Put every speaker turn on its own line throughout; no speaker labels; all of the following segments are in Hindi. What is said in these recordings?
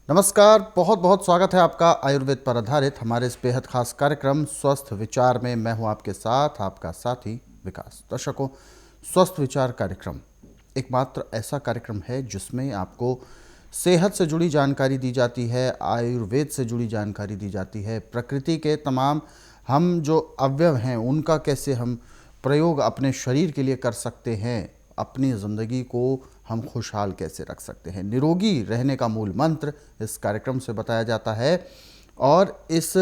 नमस्कार, बहुत बहुत स्वागत है आपका आयुर्वेद पर आधारित हमारे इस बेहद खास कार्यक्रम स्वस्थ विचार में। मैं हूं आपके साथ आपका साथी विकास। दर्शकों, स्वस्थ विचार कार्यक्रम एकमात्र ऐसा कार्यक्रम है जिसमें आपको सेहत से जुड़ी जानकारी दी जाती है, आयुर्वेद से जुड़ी जानकारी दी जाती है, प्रकृति के तमाम हम जो अवयव हैं उनका कैसे हम प्रयोग अपने शरीर के लिए कर सकते हैं, अपनी ज़िंदगी को हम खुशहाल कैसे रख सकते हैं, निरोगी रहने का मूल मंत्र इस कार्यक्रम से बताया जाता है। और इस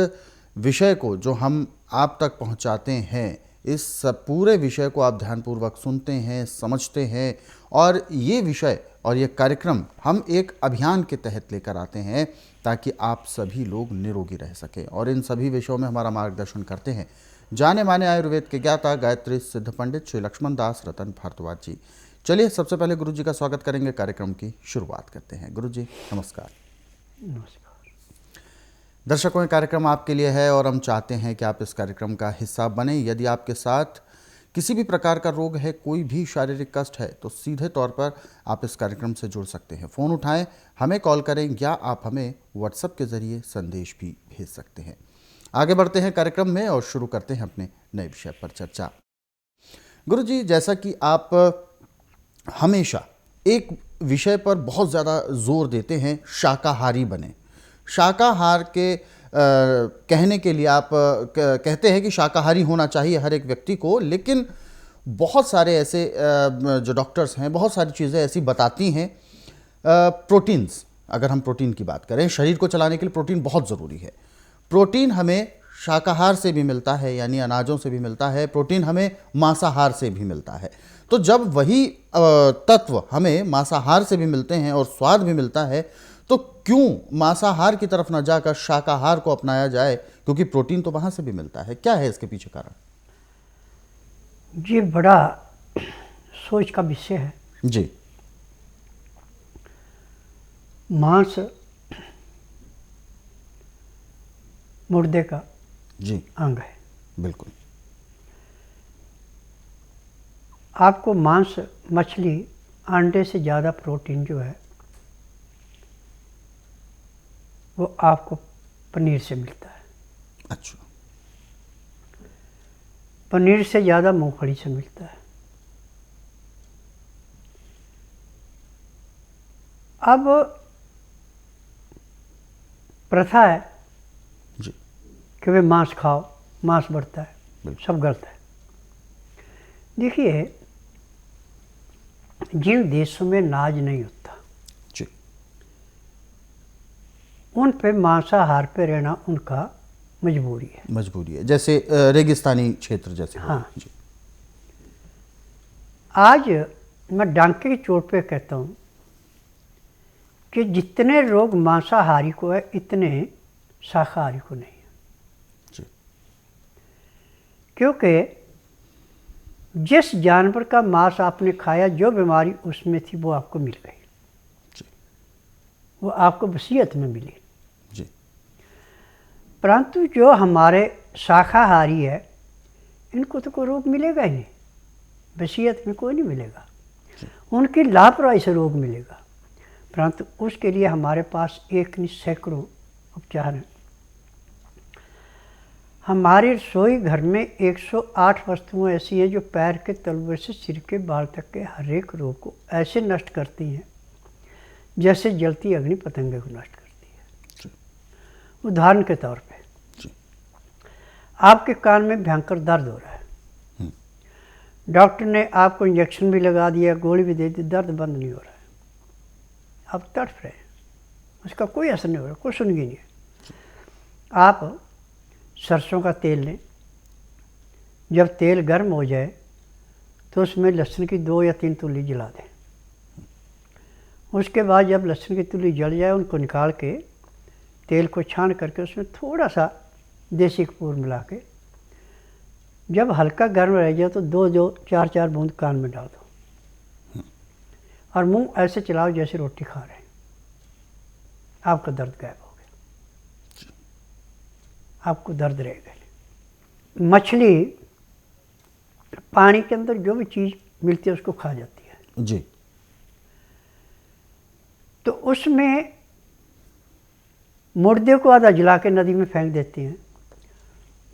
विषय को जो हम आप तक पहुंचाते हैं, इस पूरे विषय को आप ध्यानपूर्वक सुनते हैं, समझते हैं, और ये विषय और ये कार्यक्रम हम एक अभियान के तहत लेकर आते हैं ताकि आप सभी लोग निरोगी रह सकें। और इन सभी विषयों में हमारा मार्गदर्शन करते हैं जाने माने आयुर्वेद के ज्ञाता गायत्री सिद्ध पंडित श्री लक्ष्मण दास रतन भारद्वाज जी। चलिए सबसे पहले गुरु जी का स्वागत करेंगे, कार्यक्रम की शुरुआत करते हैं। गुरु जी नमस्कार।
नमस्कार।
दर्शकों, ये कार्यक्रम आपके लिए है और हम चाहते हैं कि आप इस कार्यक्रम का हिस्सा बने। यदि आपके साथ किसी भी प्रकार का रोग है, कोई भी शारीरिक कष्ट है, तो सीधे तौर पर आप इस कार्यक्रम से जुड़ सकते हैं। फ़ोन उठाएं, हमें कॉल करें या आप हमें व्हाट्सएप के ज़रिए संदेश भी भेज सकते हैं। आगे बढ़ते हैं कार्यक्रम में और शुरू करते हैं अपने नए विषय पर चर्चा। गुरु जी, जैसा कि आप हमेशा एक विषय पर बहुत ज़्यादा जोर देते हैं, शाकाहारी बने। शाकाहार के कहने के लिए आप कहते हैं कि शाकाहारी होना चाहिए हर एक व्यक्ति को, लेकिन बहुत सारे ऐसे जो डॉक्टर्स हैं, बहुत सारी चीज़ें ऐसी बताती हैं। प्रोटीन्स, अगर हम प्रोटीन की बात करें, शरीर को चलाने के लिए प्रोटीन बहुत ज़रूरी है। प्रोटीन हमें शाकाहार से भी मिलता है, यानी अनाजों से भी मिलता है। प्रोटीन हमें मांसाहार से भी मिलता है। तो जब वही तत्व हमें मांसाहार से भी मिलते हैं और स्वाद भी मिलता है, तो क्यों मांसाहार की तरफ न जाकर शाकाहार को अपनाया जाए, क्योंकि प्रोटीन तो वहाँ से भी मिलता है। क्या है इसके पीछे कारण?
ये बड़ा सोच का विषय है
जी।
मांस मुर्दे का
जी
अंग है।
बिल्कुल।
आपको मांस, मछली, अंडे से ज़्यादा प्रोटीन जो है वो आपको पनीर से मिलता है।
अच्छा।
पनीर से ज़्यादा मूंगफली से मिलता है। अब प्रथा है
जी
कि वे मांस खाओ, मांस बढ़ता है,
बिल्कुल।
सब गलत है। देखिए, जिन देशों में नाज नहीं होता
जी
उन पे मांसाहार पे रहना उनका मजबूरी है।
मजबूरी है, जैसे रेगिस्तानी क्षेत्र जैसे हो।
हाँ।
जी।
आज मैं डांके की चोट पे कहता हूँ कि जितने रोग मांसाहारी को है इतने शाकाहारी को नहीं है।
जी
क्योंकि जिस जानवर का मांस आपने खाया, जो बीमारी उसमें थी वो आपको मिल गई।
जी
वो आपको वसीयत में मिली।
जी
परंतु जो हमारे शाकाहारी है, इनको तो कोई रोग मिलेगा ही नहीं, वसीयत में कोई नहीं मिलेगा। उनकी लापरवाही से रोग मिलेगा। परंतु उसके लिए हमारे पास एक नहीं सैकड़ों उपचार हैं। हमारे रसोई घर में 108 वस्तुएं ऐसी हैं जो पैर के तलवे से सिर के बाल तक के हर एक रोग को ऐसे नष्ट करती हैं जैसे जलती अग्नि पतंगे को नष्ट करती है। उदाहरण के तौर पे, आपके कान में भयंकर दर्द हो रहा है, डॉक्टर ने आपको इंजेक्शन भी लगा दिया, गोली भी दे दी, दर्द बंद नहीं हो रहा है, आप तड़फ रहे हैं, उसका कोई असर नहीं हो रहा, कोई सुनगी नहीं है। आप सरसों का तेल लें, जब तेल गर्म हो जाए तो उसमें लहसुन की 2 या 3 तुल्ली जला दें। उसके बाद जब लहसुन की तुल्ली जल जाए, उनको निकाल के तेल को छान करके उसमें थोड़ा सा देसी कपूर मिला के, जब हल्का गर्म रह जाए तो 2 4 बूंद कान में डाल दो और मुंह ऐसे चलाओ जैसे रोटी खा रहे हैं। आपका दर्द गायब हो गया, आपको दर्द रहेगा नहीं। मछली पानी के अंदर जो भी चीज़ मिलती है उसको खा जाती है।
जी।
तो उसमें मुर्दे को आधा जला के नदी में फेंक देते हैं।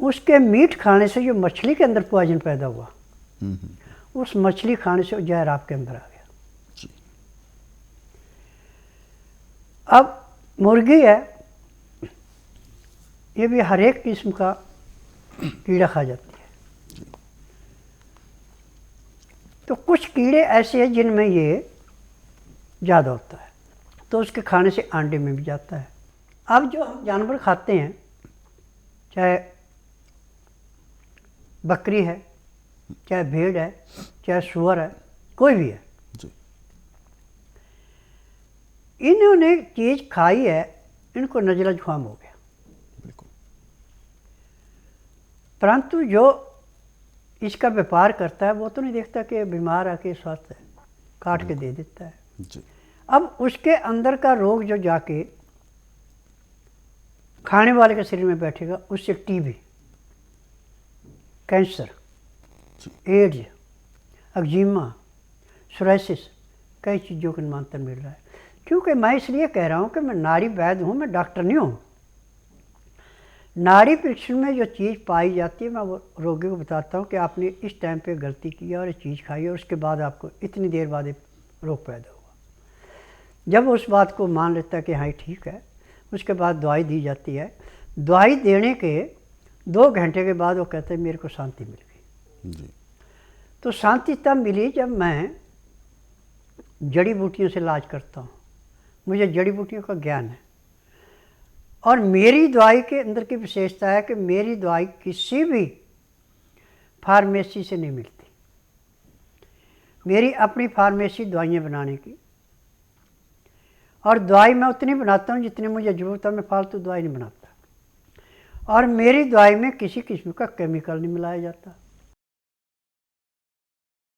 उसके मीट खाने से जो मछली के अंदर पॉइजन पैदा हुआ, उस मछली खाने से जहर आपके अंदर आ गया। अब मुर्गी है, ये भी हर एक किस्म का कीड़ा खा जाती है। तो कुछ कीड़े ऐसे हैं जिनमें ये ज़्यादा होता है, तो उसके खाने से अंडे में भी जाता है। अब जो हम जानवर खाते हैं, चाहे बकरी है, चाहे भेड़ है, चाहे सूअर है, कोई भी है, इन्होंने चीज़ खाई है, इनको नज़ला जुकाम हो गया। परंतु जो इसका व्यापार करता है वो तो नहीं देखता कि बीमार आके स्वस्थ है, काट के दे देता है जी। अब उसके अंदर का रोग जो जाके खाने वाले के शरीर में बैठेगा, उससे TB, cancer, AIDS, eczema, psoriasis, कई चीज़ों का निमंत्रण मिल रहा है। क्योंकि मैं इसलिए कह रहा हूँ कि मैं नाड़ी वैद्य हूँ, मैं डॉक्टर नहीं हूँ। नाड़ी परीक्षण में जो चीज़ पाई जाती है, मैं वो रोगी को बताता हूँ कि आपने इस टाइम पे गलती की और ये चीज़ खाई और उसके बाद आपको इतनी देर बाद एक रोग पैदा हुआ। जब उस बात को मान लेता है कि हाँ ठीक है, उसके बाद दवाई दी जाती है। दवाई देने के 2 घंटे के बाद वो कहते हैं मेरे को शांति मिल गई जी। तो शांति तब मिली जब मैं जड़ी बूटियों से इलाज करता हूँ, मुझे जड़ी बूटियों का ज्ञान है। और मेरी दवाई के अंदर की विशेषता है कि मेरी दवाई किसी भी फार्मेसी से नहीं मिलती। मेरी अपनी फार्मेसी दवाइयाँ बनाने की, और दवाई मैं उतनी बनाता हूँ जितनी मुझे ज़रूरत है, मैं फालतू दवाई नहीं बनाता। और मेरी दवाई में किसी किस्म का केमिकल नहीं मिलाया जाता।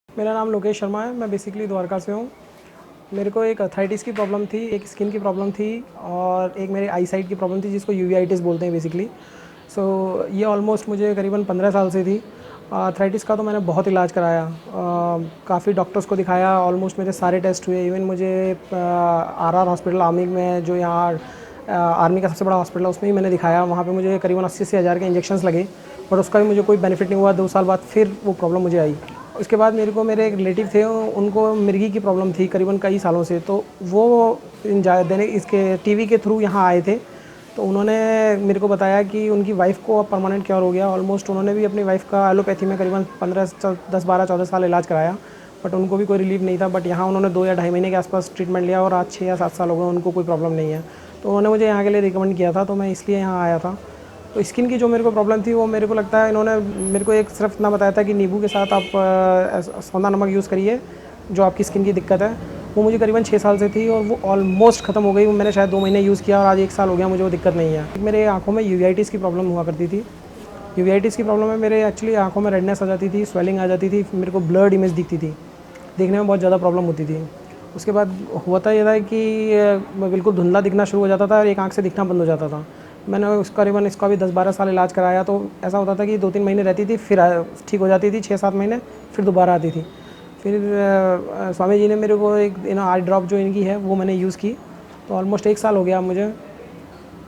मेरा नाम लोकेश शर्मा है, मैं बेसिकली द्वारका से हूँ। मेरे को एक अर्थराइटिस की प्रॉब्लम थी, एक स्किन की प्रॉब्लम थी और एक मेरे आई साइट की प्रॉब्लम थी जिसको यूवीआइटिस बोलते हैं बेसिकली। सो ये ऑलमोस्ट मुझे करीबन 15 साल से थी। अर्थराइटिस का तो मैंने बहुत इलाज कराया, काफ़ी डॉक्टर्स को दिखाया, ऑलमोस्ट मेरे सारे टेस्ट हुए। इवन मुझे आरआर हॉस्पिटल आर्मी में, जो यहाँ आर्मी का सबसे बड़ा हॉस्पिटल है, उसमें ही मैंने दिखाया। वहाँ पे मुझे करीबन 80 से 1000 के इंजेक्शंस लगे, पर उसका भी मुझे कोई बेनिफिट नहीं हुआ। 2 साल बाद फिर वो प्रॉब्लम मुझे आई। उसके बाद मेरे एक रिलेटिव थे, उनको मिर्गी की प्रॉब्लम थी करीबन कई सालों से। तो वो देने इसके टीवी के थ्रू यहाँ आए थे, तो उन्होंने मेरे को बताया कि उनकी वाइफ़ को अब परमानेंट क्योर हो गया। ऑलमोस्ट उन्होंने भी अपनी वाइफ़ का एलोपैथी में करीबन 10, 12, 14 साल इलाज कराया, बट उनको भी कोई रिलीफ नहीं था। बट यहाँ उन्होंने 2 या ढाई महीने के आसपास ट्रीटमेंट लिया और आज 6 या 7 साल हो गए, उनको कोई प्रॉब्लम नहीं है। तो उन्होंने मुझे यहाँ के लिए रिकमेंड किया था, तो मैं इसलिए यहाँ आया था। तो स्किन की जो मेरे को प्रॉब्लम थी, वो मेरे को लगता है इन्होंने मेरे को एक सिर्फ इतना बताया था कि नींबू के साथ आप सौंधा नमक यूज़ करिए, जो आपकी स्किन की दिक्कत है। वो मुझे करीबन 6 साल से थी और वो ऑलमोस्ट ख़त्म हो गई। मैंने शायद 2 महीने यूज़ किया और आज 1 साल हो गया, मुझे वो दिक्कत नहीं है। मेरे आँखों में यूवीआइटिस की प्रॉब्लम हुआ करती थी। यूवीआइटिस की प्रॉब्लम में मेरे एक्चुअली आँखों में रेडनेस आ जाती थी, स्वेलिंग आ जाती थी, मेरे को ब्लर्ड इमेज दिखती थी, देखने में बहुत ज़्यादा प्रॉब्लम होती थी। उसके बाद होता ये था कि बिल्कुल धुंधला दिखना शुरू हो जाता था और एक आँख से दिखना बंद हो जाता था। मैंने करीबन इसका भी 10-12 साल इलाज कराया। तो ऐसा होता था कि 2-3 महीने रहती थी, फिर ठीक हो जाती थी, 6-7 महीने, फिर दोबारा आती थी। फिर स्वामी जी ने मेरे को एक आई ड्रॉप जो इनकी है वो मैंने यूज़ की, तो ऑलमोस्ट 1 साल हो गया मुझे,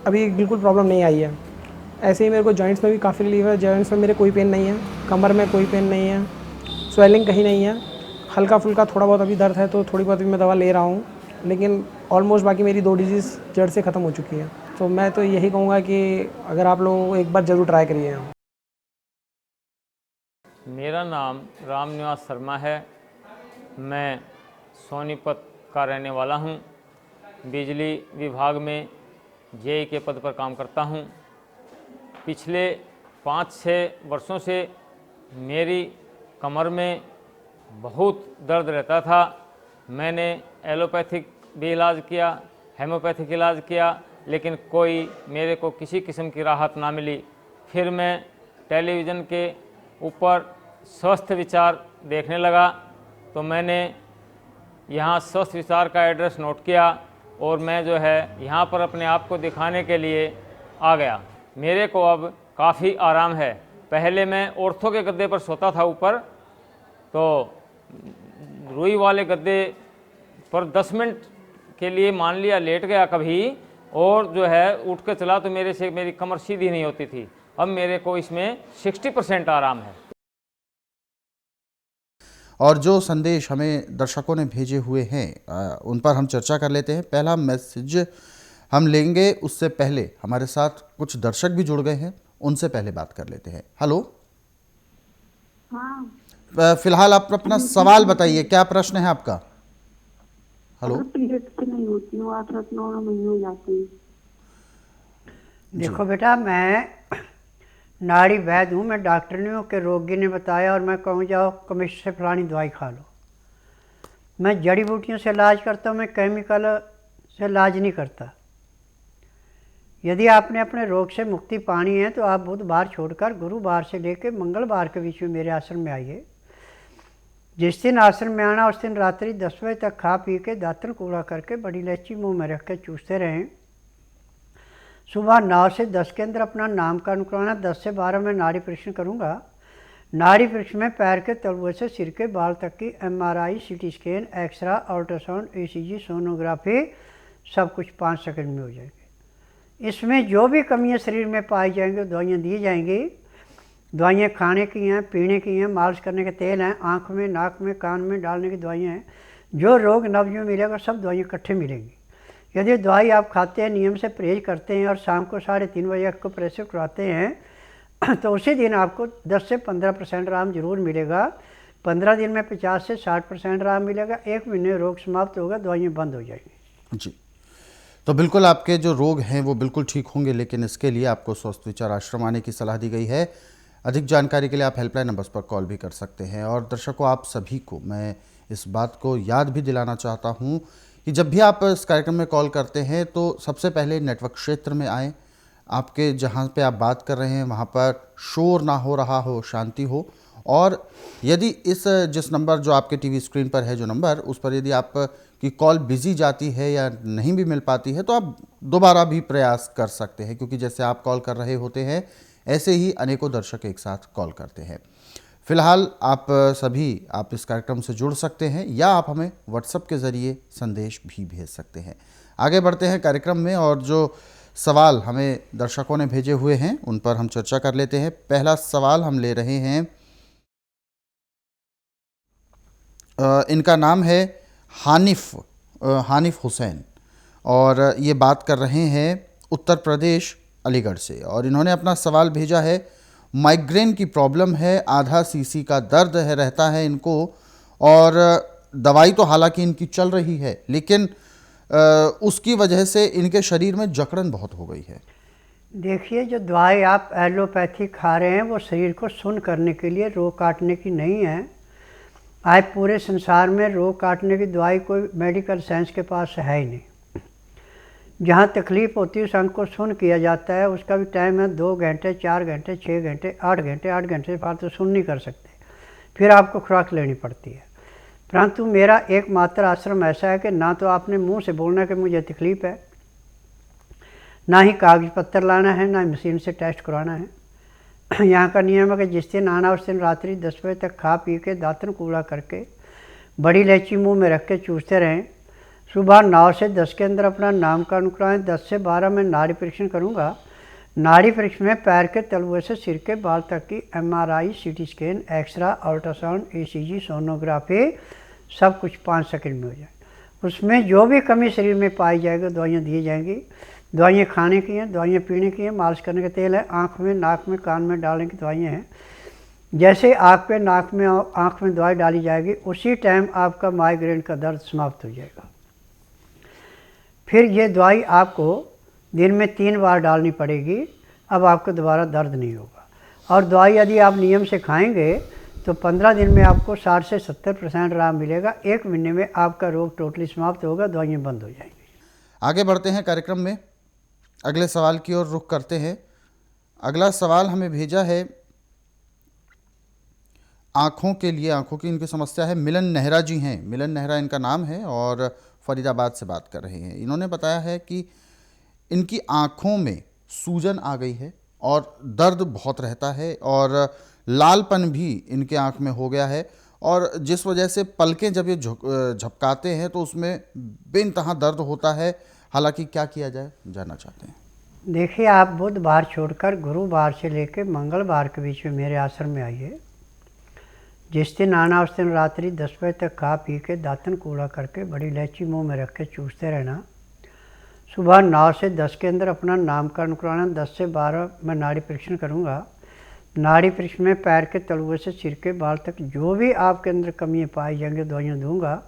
अभी बिल्कुल प्रॉब्लम नहीं आई है। ऐसे ही मेरे को जॉइंट्स में भी काफ़ी रिलीफ है। जॉइंट्स में मेरे कोई पेन नहीं है, कमर में कोई पेन नहीं है, स्वेलिंग कहीं नहीं है। हल्का फुल्का थोड़ा बहुत अभी दर्द है, तो थोड़ी बहुत भी मैं दवा ले रहा हूँ, लेकिन ऑलमोस्ट बाकी मेरी 2 डिजीज़ जड़ से ख़त्म हो चुकी है। तो मैं तो यही कहूँगा कि अगर आप लोग एक बार ज़रूर ट्राई करिए।
मेरा नाम राम निवास शर्मा है, मैं सोनीपत का रहने वाला हूँ। बिजली विभाग में जेई के पद पर काम करता हूँ। पिछले 5-6 वर्षों से मेरी कमर में बहुत दर्द रहता था। मैंने एलोपैथिक भी इलाज किया, हेमोपैथिक इलाज किया, लेकिन कोई मेरे को किसी किस्म की राहत ना मिली। फिर मैं टेलीविज़न के ऊपर स्वस्थ विचार देखने लगा, तो मैंने यहाँ स्वस्थ विचार का एड्रेस नोट किया और मैं जो है यहाँ पर अपने आप को दिखाने के लिए आ गया। मेरे को अब काफ़ी आराम है। पहले मैं ऑर्थो के गद्दे पर सोता था ऊपर, तो रुई वाले गद्दे पर 10 मिनट के लिए मान लिया लेट गया कभी, और जो है उठ के चला तो मेरे से मेरी कमर सीधी नहीं होती थी। अब मेरे को इसमें 60% आराम है।
और जो संदेश हमें दर्शकों ने भेजे हुए हैं उन पर हम चर्चा कर लेते हैं। पहला मैसेज हम लेंगे, उससे पहले हमारे साथ कुछ दर्शक भी जुड़ गए हैं, उनसे पहले बात कर लेते हैं। हेलो।
हाँ।
फिलहाल आप अपना सवाल बताइए, क्या प्रश्न है आपका? हेलो।
पीरियड से नहीं होती हूँ, 8-9 महीने हो जाते हैं।
देखो बेटा, मैं नाड़ी वैद्य हूँ, मैं डॉक्टर नहीं हूँ कि रोगी ने बताया और मैं कहूँ जाओ कमिश्नर से फलानी दवाई खा लो। मैं जड़ी बूटियों से इलाज करता हूँ, मैं केमिकल से इलाज नहीं करता। यदि आपने अपने रोग से मुक्ति पानी है तो आप बुधवार छोड़कर गुरुवार से लेकर मंगलवार के बीच में मेरे आश्रम में आइए। जिस दिन आश्रम में आना उस दिन रात्रि 10 बजे तक खा पी के दातन कूड़ा करके बड़ी इलायची मुंह में रख के चूसते रहें। सुबह 9 से 10 के अंदर अपना नामकरण कराना। 10 से 12 में नाड़ी परीक्षण करूँगा। नाड़ी परीक्षण में पैर के तलवे से सिर के बाल तक की MRI, CT scan, X ray, ultrasound, ECG, sonography सब कुछ 5 सेकंड में हो जाएगी। इसमें जो भी कमियां शरीर में पाई जाएंगी दवाइयाँ दी जाएंगी। दवाइयाँ खाने की हैं, पीने की हैं, मालिश करने के तेल हैं, आँख में, नाक में, कान में डालने की दवाइयाँ हैं। जो रोग नब्ज में मिलेगा सब दवाइयाँ इकट्ठे मिलेंगी। यदि दवाई आप खाते हैं, नियम से परहेज करते हैं और शाम को 3:30 बजे आपको प्रेशर करवाते हैं तो उसी दिन आपको 10 से 15% आराम जरूर मिलेगा। 15 दिन में 50 से 60% आराम मिलेगा। 1 महीने रोग समाप्त होगा, दवाइयाँ बंद हो जाएंगी।
जी, तो बिल्कुल आपके जो रोग हैं वो बिल्कुल ठीक होंगे, लेकिन इसके लिए आपको स्वस्थ विचार आश्रम आने की सलाह दी गई है। अधिक जानकारी के लिए आप हेल्पलाइन नंबर्स पर कॉल भी कर सकते हैं। और दर्शकों, आप सभी को मैं इस बात को याद भी दिलाना चाहता हूं कि जब भी आप इस कार्यक्रम में कॉल करते हैं तो सबसे पहले नेटवर्क क्षेत्र में आएँ। आपके जहां पे आप बात कर रहे हैं वहां पर शोर ना हो रहा हो, शांति हो। और यदि जिस नंबर जो आपके टीवी स्क्रीन पर है जो नंबर, उस पर यदि आप की कॉल बिजी जाती है या नहीं भी मिल पाती है तो आप दोबारा भी प्रयास कर सकते हैं, क्योंकि जैसे आप कॉल कर रहे होते हैं ऐसे ही अनेकों दर्शक एक साथ कॉल करते हैं। फिलहाल आप इस कार्यक्रम से जुड़ सकते हैं या आप हमें व्हाट्सएप के ज़रिए संदेश भी भेज सकते हैं। आगे बढ़ते हैं कार्यक्रम में और जो सवाल हमें दर्शकों ने भेजे हुए हैं उन पर हम चर्चा कर लेते हैं। पहला सवाल हम ले रहे हैं, इनका नाम है हानिफ हुसैन और ये बात कर रहे हैं उत्तर प्रदेश अलीगढ़ से। और इन्होंने अपना सवाल भेजा है, माइग्रेन की प्रॉब्लम है, आधा सीसी का दर्द रहता है इनको और दवाई तो हालांकि इनकी चल रही है, लेकिन उसकी वजह से इनके शरीर में जकड़न बहुत हो गई है।
देखिए, जो दवाई आप एलोपैथी खा रहे हैं वो शरीर को सुन्न करने के लिए, रोग काटने की नहीं है। आज पूरे संसार में रोग काटने की दवाई कोई मेडिकल साइंस के पास है ही नहीं। जहाँ तकलीफ़ होती है उस अंग को सुन्न किया जाता है। उसका भी टाइम है 2 घंटे, 4 घंटे, 6 घंटे, 8 घंटे। 8 घंटे से फालतू सुन्न नहीं कर सकते, फिर आपको खुराक लेनी पड़ती है। परंतु मेरा एकमात्र आश्रम ऐसा है कि ना तो आपने मुंह से बोलना कि मुझे तकलीफ़ है, ना ही कागज पत्तर लाना है, ना ही मशीन से टेस्ट कराना है। यहाँ का नियम है कि जिस दिन आना उस दिन रात्रि 10 बजे तक खा पी के दातन कूड़ा करके बड़ी इलायची मुंह में रख के चूसते रहें। सुबह 9 से 10 के अंदर अपना नामकरण कराएं। 10 से 12 में नाड़ी परीक्षण करूँगा। नाड़ी परीक्षण में पैर के तलवे से सिर के बाल तक की MRI, CT scan, X ray, ultrasound, ECG, sonography सब कुछ 5 सेकंड में हो जाए। उसमें जो भी कमी शरीर में पाई जाएगी दवाइयाँ दी जाएंगी। दवाइयाँ खाने की हैं, दवाइयाँ पीने की हैं, मालिश करने के तेल है, आँख में, नाक में, कान में डालने की दवाइयाँ हैं। जैसे आँख पे, नाक में, आँख में दवाई डाली जाएगी उसी टाइम आपका माइग्रेन का दर्द समाप्त हो जाएगा। फिर ये दवाई आपको दिन में 3 बार डालनी पड़ेगी। अब आपको दोबारा दर्द नहीं होगा। और दवाई यदि आप नियम से खाएंगे तो 15 दिन में आपको 60 से 70% आराम मिलेगा। 1 महीने में आपका रोग टोटली समाप्त होगा, दवाइयाँ बंद हो जाएंगी।
आगे बढ़ते हैं कार्यक्रम में, अगले सवाल की ओर रुख करते हैं। अगला सवाल हमें भेजा है आँखों के लिए, आँखों की इनकी समस्या है। मिलन नेहरा जी हैं, मिलन नेहरा इनका नाम है और फरीदाबाद से बात कर रहे हैं। इन्होंने बताया है कि इनकी आँखों में सूजन आ गई है और दर्द बहुत रहता है और लालपन भी इनके आँख में हो गया है और जिस वजह से पलकें जब ये झपकाते हैं तो उसमें बेइंतहा दर्द होता है। हालांकि क्या किया जाए, जानना चाहते हैं।
देखिए, आप बुधवार छोड़कर गुरुवार से लेकर मंगलवार के बीच में मेरे आश्रम में आइए। जिस दिन आना उस दिन रात्रि 10 बजे तक खा पी के दातन कूड़ा करके बड़ी इलायची मुंह में रख के चूसते रहना। सुबह 9 से 10 के अंदर अपना नामकरण करवाना। 10 से 12 मैं नाड़ी परीक्षण करूँगा। नाड़ी परीक्षण में पैर के तलुए से सिर के बाल तक जो भी आपके अंदर कमियाँ पाई जाएंगी दवाइयाँ दूंगा।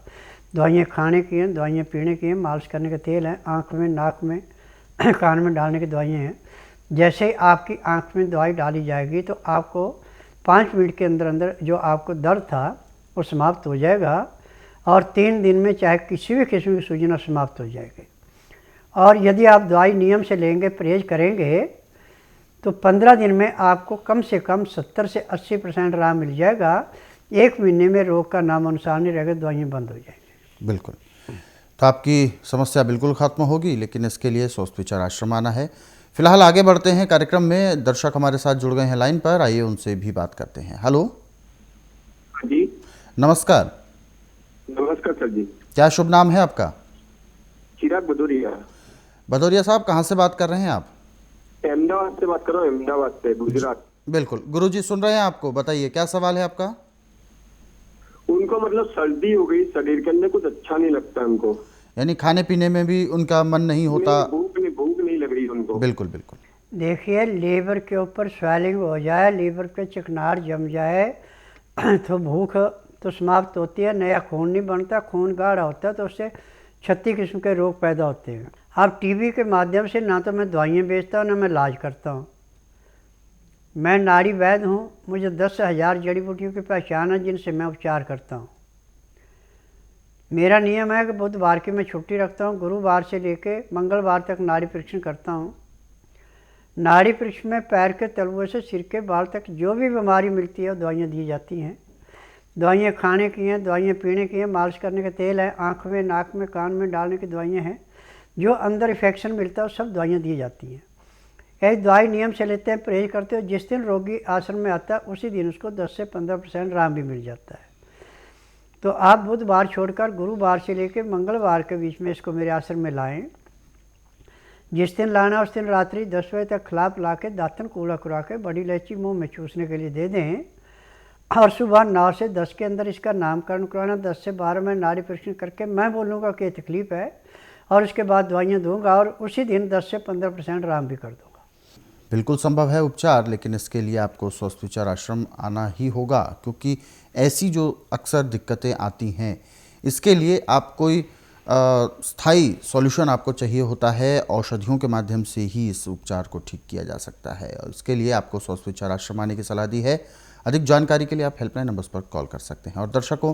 दवाइयाँ खाने की हैं, दवाइयाँ पीने की हैं, मालिश करने का तेल है, आँख में, नाक में, कान में डालने की दवाइयाँ हैं। जैसे ही आपकी आँख में दवाई डाली जाएगी तो आपको 5 मिनट के अंदर अंदर जो आपको दर्द था वो समाप्त हो जाएगा और 3 दिन में चाहे किसी भी किस्म की सूजना समाप्त हो जाएगी। और यदि आप दवाई नियम से लेंगे, परहेज करेंगे तो 15 दिन में आपको कम से कम 70 से 80% आराम मिल जाएगा। 1 महीने में रोग का नाम अनुसार नहीं रहेगा, दवाइयाँ बंद हो जाएंगी।
बिल्कुल, तो आपकी समस्या बिल्कुल खत्म होगी, लेकिन इसके लिए स्वस्थ विचार आश्रम आना है। फिलहाल आगे बढ़ते हैं कार्यक्रम में। दर्शक हमारे साथ जुड़ गए हैं लाइन पर, आइए उनसे भी बात करते हैं। हेलो
जी,
नमस्कार।
नमस्कार सर जी।
क्या शुभ नाम है आपका?
चिराग भदौरिया।
भदौरिया साहब, कहाँ से बात कर रहे हैं आप?
अहमदाबाद से बात कर रहा हूँ, अहमदाबाद से, गुजरात।
बिल्कुल, गुरुजी सुन रहे हैं आपको, बताइए क्या सवाल है आपका?
उनको मतलब सर्दी हो गई, शरीर के अंदर कुछ अच्छा नहीं लगता उनको।
यानी खाने पीने में भी उनका मन नहीं होता?
भूख नहीं लग रही उनको।
बिल्कुल बिल्कुल।
देखिए, लीवर के ऊपर स्वेलिंग हो जाए, लीवर पे चिकनाहट जम जाए तो भूख तो समाप्त होती है, नया खून नहीं बनता, खून गाढ़ा होता है तो उससे 36 किस्म के रोग पैदा होते हैं। आप टीवी के माध्यम से ना तो मैं दवाइयाँ बेचता हूँ ना मैं इलाज करता हूँ। मैं नाड़ी वैद्य हूँ, मुझे 10,000 जड़ी बूटियों की पहचान है जिनसे मैं उपचार करता हूँ। मेरा नियम है कि बुधवार की मैं छुट्टी रखता हूँ, गुरुवार से लेके मंगलवार तक नाड़ी परीक्षण करता हूँ। नाड़ी परीक्षण में पैर के तलुए से सिर के बाल तक जो भी बीमारी मिलती है वो दवाइयाँ दी जाती हैं। दवाइयाँ खाने की हैं, दवाइयाँ पीने की हैं, मालिश करने का तेल है, आँख में, नाक में, कान में डालने की दवाइयाँ हैं। जो अंदर इन्फेक्शन मिलता है वो सब दवाइयाँ दी जाती हैं। यही दवाई नियम से लेते हैं, परहेज करते हो। जिस दिन रोगी आश्रम में आता है उसी दिन उसको 10 से 15% आराम भी मिल जाता है। तो आप बुधवार छोड़कर गुरुवार से लेकर मंगलवार के बीच में इसको मेरे आश्रम में लाएं। जिस दिन लाना उस दिन रात्रि 10 बजे तक खिला पिला के दातन कूड़ा करा के बड़ी इलायची मुंह में चूसने के लिए दे दें और सुबह 9 से 10 के अंदर इसका नामकरण कराना। 10 से 12 में नाड़ी परीक्षण करके मैं बोलूँगा कि तकलीफ़ है और उसके बाद दवाइयाँ दूंगा और उसी दिन 10 से 15% आराम भी कर दूंगा।
बिल्कुल संभव है उपचार, लेकिन इसके लिए आपको स्वस्थ विचार आश्रम आना ही होगा, क्योंकि ऐसी जो अक्सर दिक्कतें आती हैं इसके लिए आप कोई स्थायी सॉल्यूशन आपको चाहिए होता है। औषधियों के माध्यम से ही इस उपचार को ठीक किया जा सकता है और इसके लिए आपको स्वस्थ विचार आश्रम आने की सलाह दी है। अधिक जानकारी के लिए आप हेल्पलाइन नंबर्स पर कॉल कर सकते हैं। और दर्शकों,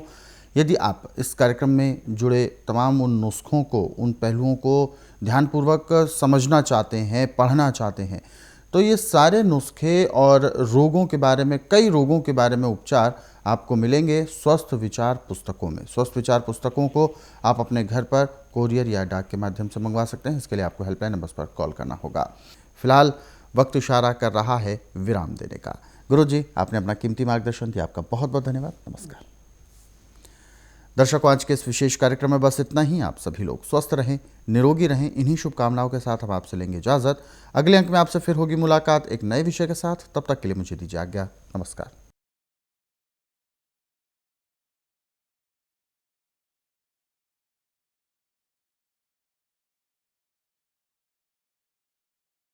यदि आप इस कार्यक्रम में जुड़े तमाम उन नुस्खों को, उन पहलुओं को ध्यानपूर्वक समझना चाहते हैं, पढ़ना चाहते हैं, तो ये सारे नुस्खे और रोगों के बारे में, कई रोगों के बारे में उपचार आपको मिलेंगे स्वस्थ विचार पुस्तकों में। स्वस्थ विचार पुस्तकों को आप अपने घर पर कोरियर या डाक के माध्यम से मंगवा सकते हैं। इसके लिए आपको हेल्पलाइन नंबर्स पर कॉल करना होगा। फिलहाल वक्त इशारा कर रहा है विराम देने का। गुरुजी, आपने अपना कीमती मार्गदर्शन दिया, आपका बहुत बहुत धन्यवाद। नमस्कार। दर्शकों, आज के इस विशेष कार्यक्रम में बस इतना ही। आप सभी लोग स्वस्थ रहें, निरोगी रहें, इन्हीं शुभकामनाओं के साथ हम आपसे लेंगे इजाजत। अगले अंक में आपसे फिर होगी मुलाकात एक नए विषय के साथ। तब तक के लिए मुझे दीजिए आज्ञा। नमस्कार।